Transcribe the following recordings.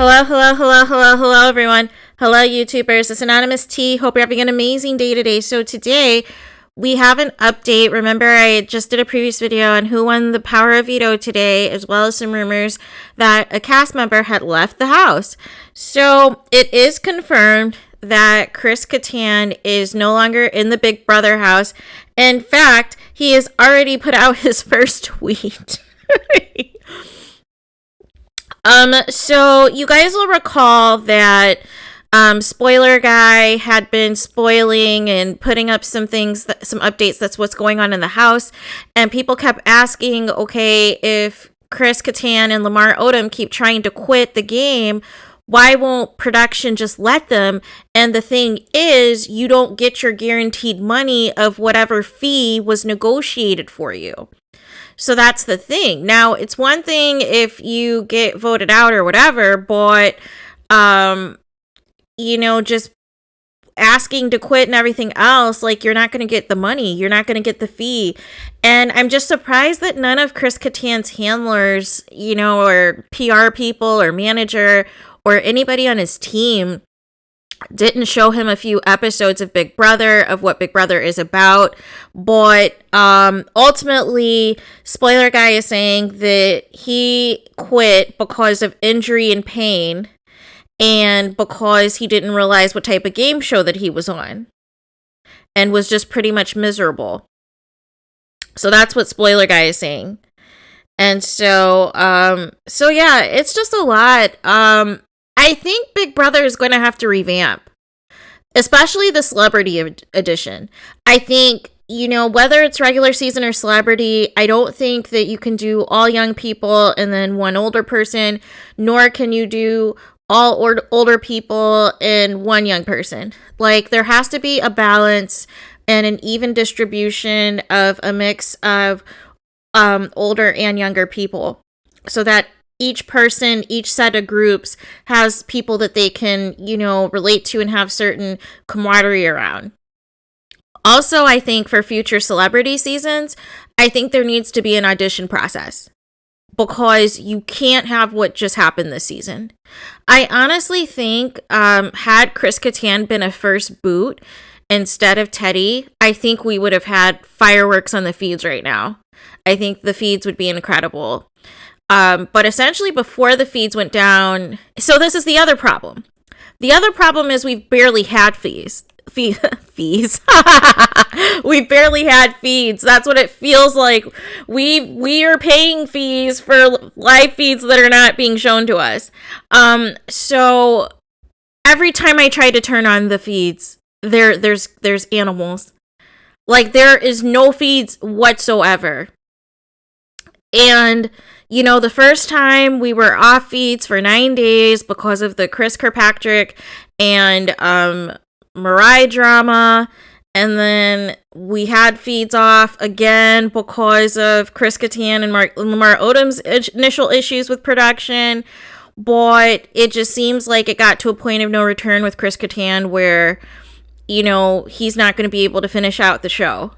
Hello, everyone. Hello, YouTubers. It's Anonymous T. Hope you're having an amazing day today. So today, we have an update. Remember, I just did a previous video on who won the Power of Veto today, as well as some rumors that a cast member had left the house. So it is confirmed that Chris Kattan is no longer in the Big Brother house. In fact, he has already put out his first tweet. So you guys will recall that Spoiler Guy had been spoiling and putting up some things, some updates, that's what's going on in the house. And people kept asking, okay, if Chris Kattan and Lamar Odom keep trying to quit the game, why won't production just let them? And the thing is, you don't get your guaranteed money of whatever fee was negotiated for you. So that's the thing. Now, it's one thing if you get voted out or whatever, but, just asking to quit and everything else, like, you're not going to get the money. You're not going to get the fee. And I'm just surprised that none of Chris Kattan's handlers, or PR people or manager or anybody on his team didn't show him a few episodes of Big Brother, of what Big Brother is about. But ultimately, Spoiler Guy is saying that he quit because of injury and pain, and because he didn't realize what type of game show that he was on, and was just pretty much miserable. So that's what Spoiler Guy is saying. And so yeah, it's just a lot. I think Big Brother is going to have to revamp, especially the celebrity edition. I think, whether it's regular season or celebrity, I don't think that you can do all young people and then one older person, nor can you do all older people and one young person. Like, there has to be a balance and an even distribution of a mix of older and younger people, so that each person, each set of groups has people that they can, relate to and have certain camaraderie around. Also, I think for future celebrity seasons, I think there needs to be an audition process, because you can't have what just happened this season. I honestly think had Chris Kattan been a first boot instead of Teddy, I think we would have had fireworks on the feeds right now. I think the feeds would be incredible. But essentially, before the feeds went down, so this is the other problem. The other problem is we've barely had fees. Fees. We've barely had feeds. That's what it feels like. We are paying fees for live feeds that are not being shown to us. So every time I try to turn on the feeds, there's animals. Like, there is no feeds whatsoever. And the first time we were off feeds for 9 days because of the Chris Kirkpatrick and Mariah drama. And then we had feeds off again because of Chris Kattan and Lamar Odom's initial issues with production. But it just seems like it got to a point of no return with Chris Kattan where, he's not going to be able to finish out the show.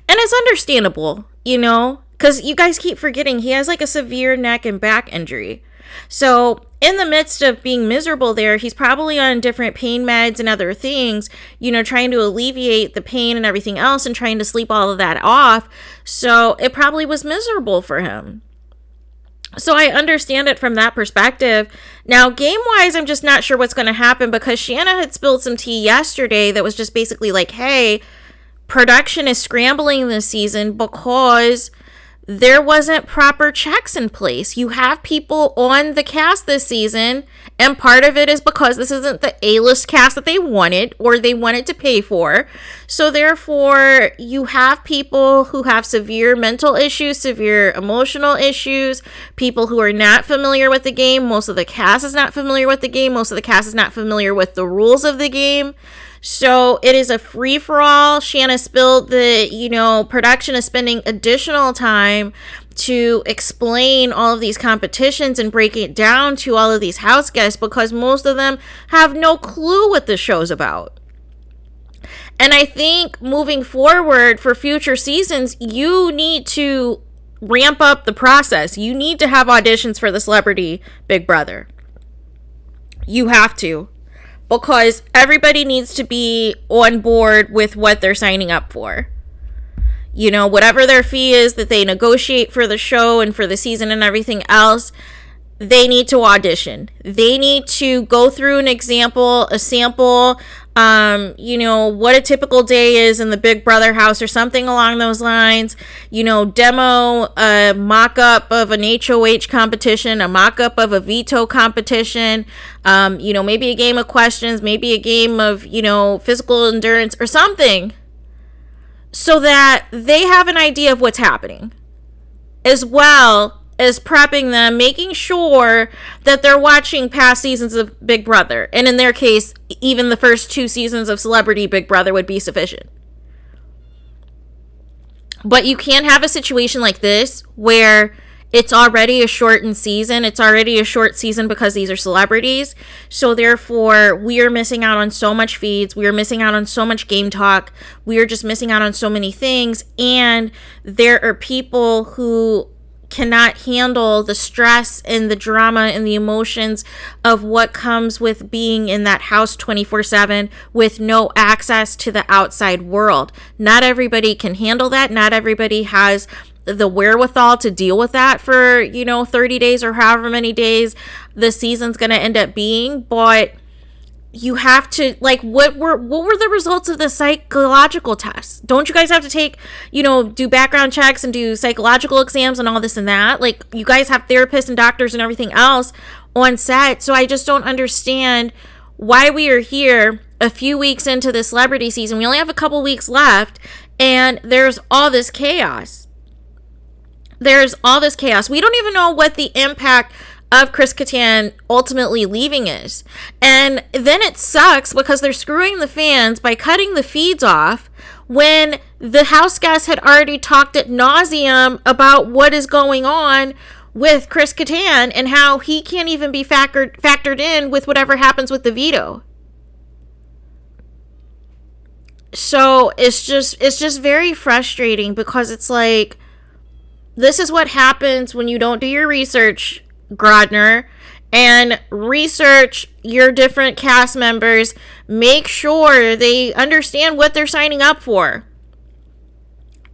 And it's understandable, because you guys keep forgetting he has like a severe neck and back injury. So in the midst of being miserable there, he's probably on different pain meds and other things, trying to alleviate the pain and everything else and trying to sleep all of that off. So it probably was miserable for him. So I understand it from that perspective. Now, game-wise, I'm just not sure what's going to happen, because Shanna had spilled some tea yesterday that was just basically like, hey, production is scrambling this season because there wasn't proper checks in place. You have people on the cast this season, and part of it is because this isn't the A-list cast that they wanted or they wanted to pay for. So therefore, you have people who have severe mental issues, severe emotional issues, people who are not familiar with the game. Most of the cast is not familiar with the game. Most of the cast is not familiar with the rules of the game. So it is a free-for-all. Shanna spilled that, production is spending additional time to explain all of these competitions and break it down to all of these house guests, because most of them have no clue what the show's about. And I think moving forward for future seasons, you need to ramp up the process. You need to have auditions for the Celebrity Big Brother. You have to, because everybody needs to be on board with what they're signing up for. You know, whatever their fee is that they negotiate for the show and for the season and everything else, they need to audition. They need to go through a sample, you know, what a typical day is in the Big Brother house or something along those lines. You know, demo a mock-up of an HOH competition, a mock-up of a veto competition, you know, maybe a game of questions, maybe a game of, you know, physical endurance or something, so that they have an idea of what's happening, as well as prepping them, making sure that they're watching past seasons of Big Brother. And in their case, even the first 2 seasons of Celebrity Big Brother would be sufficient. But you can't have a situation like this where it's already a shortened season. It's already a short season because these are celebrities. So therefore, we are missing out on so much feeds. We are missing out on so much game talk. We are just missing out on so many things. And there are people who cannot handle the stress and the drama and the emotions of what comes with being in that house 24/7 with no access to the outside world. Not everybody can handle that. Not everybody has the wherewithal to deal with that for, you know, 30 days or however many days the season's going to end up being. But you have to, like, what were the results of the psychological tests? Don't you guys have to take, you know, do background checks and do psychological exams and all this and that? Like, you guys have therapists and doctors and everything else on set. So I just don't understand why we are here a few weeks into the celebrity season. We only have a couple weeks left, and there's all this chaos. There's all this chaos. We don't even know what the impact of Chris Kattan ultimately leaving is. And then it sucks because they're screwing the fans by cutting the feeds off when the house guests had already talked ad nauseum about what is going on with Chris Kattan and how he can't even be factored in with whatever happens with the veto. So it's just very frustrating, because it's like, this is what happens when you don't do your research, Grodner, and research your different cast members. Make sure they understand what they're signing up for.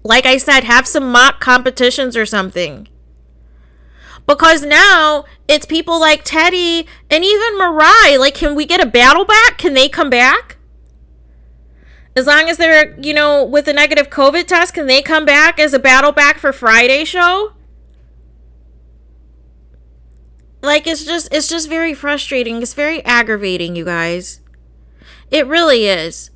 Like I said, have some mock competitions or something. Because now it's people like Teddy and even Mariah. Like, can we get a battle back? Can they come back? As long as they're, you know, with a negative COVID test, can they come back as a battle back for Friday show? Like, it's just very frustrating. It's very aggravating, you guys. It really is.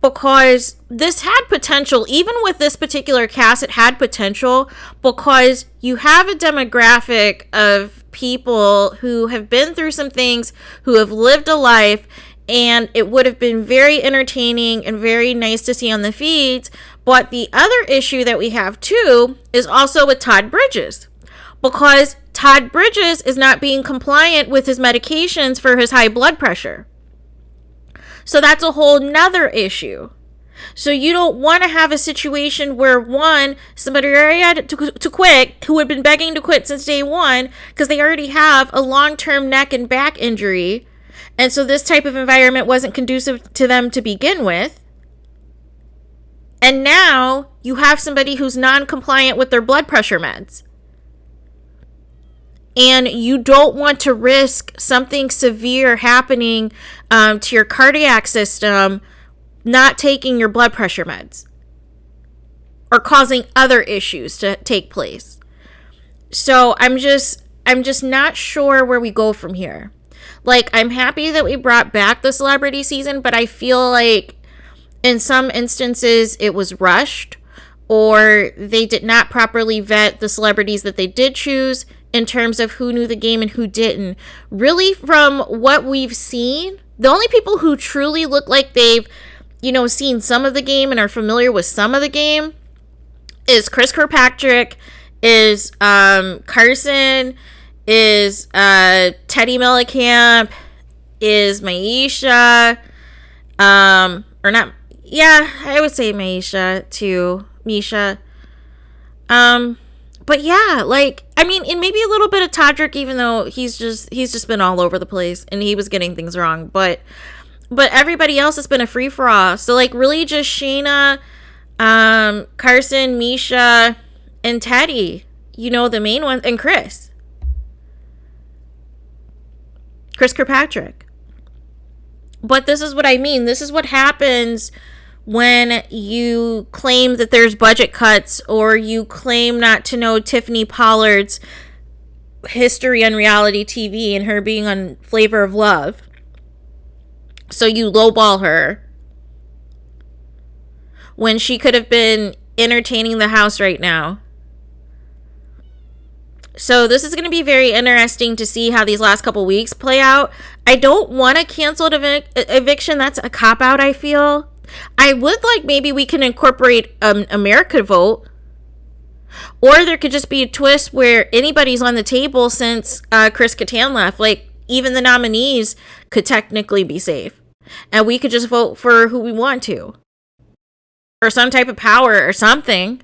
Because this had potential. Even with this particular cast, it had potential, because you have a demographic of people who have been through some things, who have lived a life, and it would have been very entertaining and very nice to see on the feeds. But the other issue that we have too is also with Todd Bridges, because Todd Bridges is not being compliant with his medications for his high blood pressure. So that's a whole nother issue. So you don't want to have a situation where, one, somebody already had to quit, who had been begging to quit since day one, because they already have a long-term neck and back injury. And so this type of environment wasn't conducive to them to begin with. And now you have somebody who's non-compliant with their blood pressure meds. And you don't want to risk something severe happening to your cardiac system, not taking your blood pressure meds, or causing other issues to take place. So I'm just not sure where we go from here. Like, I'm happy that we brought back the celebrity season, but I feel like in some instances it was rushed, or they did not properly vet the celebrities that they did choose in terms of who knew the game and who didn't. Really, from what we've seen, the only people who truly look like they've, you know, seen some of the game and are familiar with some of the game is Chris Kirkpatrick, is Carson, is Teddy Mellencamp, is Maisha, or not, yeah, I would say Maisha too, Misha. But yeah, like, I mean, and maybe a little bit of Todrick, even though he's just been all over the place and he was getting things wrong. But everybody else has been a free for all. So like, really, just Shayna, Carson, Misha, and Teddy. You know, the main ones, and Chris Kirkpatrick. But this is what I mean. This is what happens when you claim that there's budget cuts, or you claim not to know Tiffany Pollard's history on reality TV and her being on Flavor of Love. So you lowball her when she could have been entertaining the house right now. So this is going to be very interesting to see how these last couple weeks play out. I don't want a canceled eviction. That's a cop-out, I feel. I would like maybe we can incorporate America vote. Or there could just be a twist where anybody's on the table since Chris Kattan left. Like, even the nominees could technically be safe. And we could just vote for who we want to. Or some type of power or something.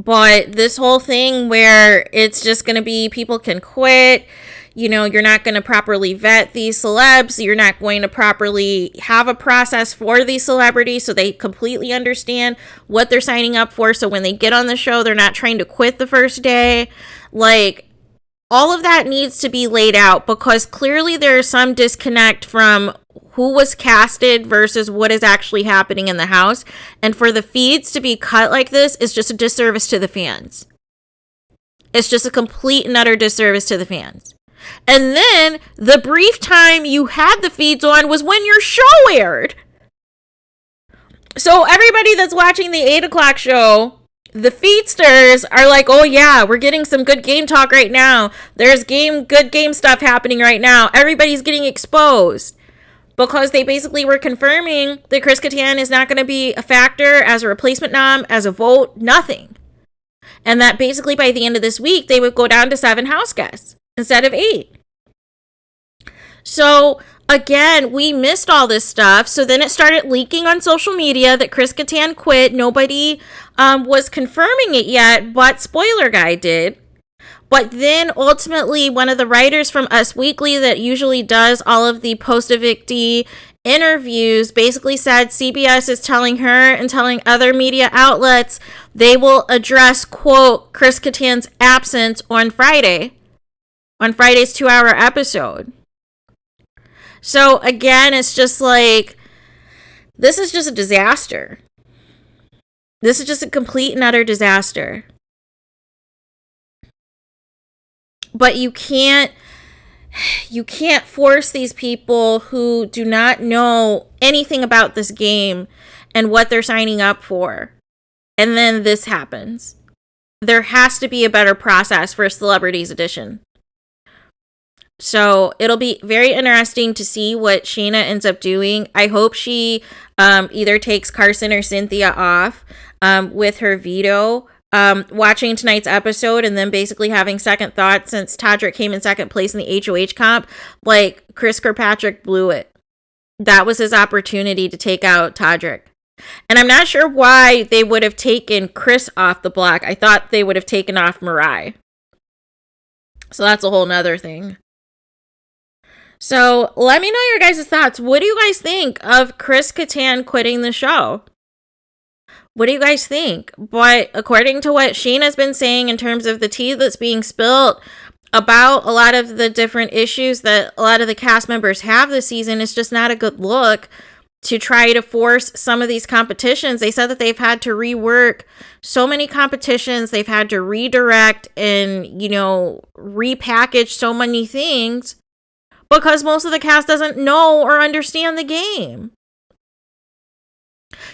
But this whole thing where it's just going to be people can quit, you know, you're not going to properly vet these celebs, you're not going to properly have a process for these celebrities so they completely understand what they're signing up for. So when they get on the show, they're not trying to quit the first day. Like, all of that needs to be laid out, because clearly there is some disconnect from who was casted versus what is actually happening in the house. And for the feeds to be cut like this is just a disservice to the fans. It's just a complete and utter disservice to the fans. And then the brief time you had the feeds on was when your show aired. So everybody that's watching the 8 o'clock show, the feedsters are like, oh yeah, we're getting some good game talk right now. There's good game stuff happening right now. Everybody's getting exposed. Because they basically were confirming that Chris Kattan is not going to be a factor as a replacement nom, as a vote, nothing. And that basically by the end of this week, they would go down to 7 house guests instead of 8. So again, we missed all this stuff. So then it started leaking on social media that Chris Kattan quit. Nobody was confirming it yet, but Spoiler Guy did. But then ultimately, one of the writers from Us Weekly that usually does all of the post-evictee interviews basically said CBS is telling her and telling other media outlets they will address, quote, Chris Kattan's absence on Friday's 2-hour episode. So again, it's just like, this is just a disaster. This is just a complete and utter disaster. But you can't force these people who do not know anything about this game and what they're signing up for. And then this happens. There has to be a better process for Celebrities Edition. So it'll be very interesting to see what Shayna ends up doing. I hope she either takes Carson or Cynthia off with her veto. Watching tonight's episode and then basically having second thoughts since Todrick came in second place in the HOH comp. Like, Chris Kirkpatrick blew it. That was his opportunity to take out Todrick. And I'm not sure why they would have taken Chris off the block. I thought they would have taken off Mariah. So that's a whole nother thing. So let me know your guys' thoughts. What do you guys think of Chris Kattan quitting the show? What do you guys think? But according to what Shayna's been saying in terms of the tea that's being spilled about a lot of the different issues that a lot of the cast members have this season, it's just not a good look to try to force some of these competitions. They said that they've had to rework so many competitions. They've had to redirect and, you know, repackage so many things because most of the cast doesn't know or understand the game.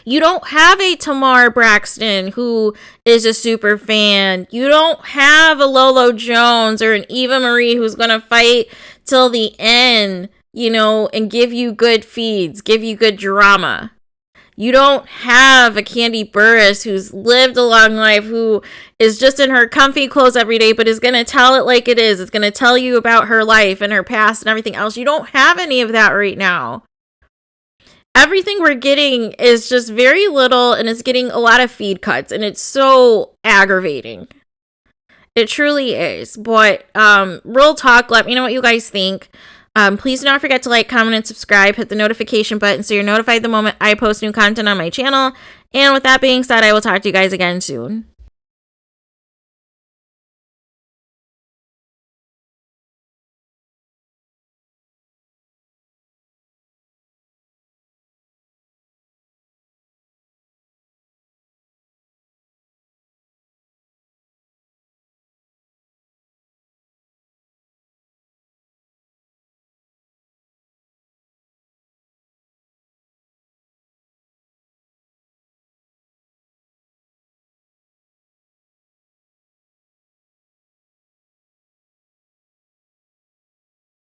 You don't have a Tamar Braxton who is a super fan. You don't have a Lolo Jones or an Eva Marie who's going to fight till the end, you know, and give you good feeds, give you good drama. You don't have a Candy Burris who's lived a long life, who is just in her comfy clothes every day, but is going to tell it like it is. It's going to tell you about her life and her past and everything else. You don't have any of that right now. everything we're getting is just very little, and it's getting a lot of feed cuts, and it's so aggravating. It truly is. But real talk, let me know what you guys think. Please do not forget to like, comment, and subscribe. Hit the notification button so you're notified the moment I post new content on my channel. And with that being said, I will talk to you guys again soon.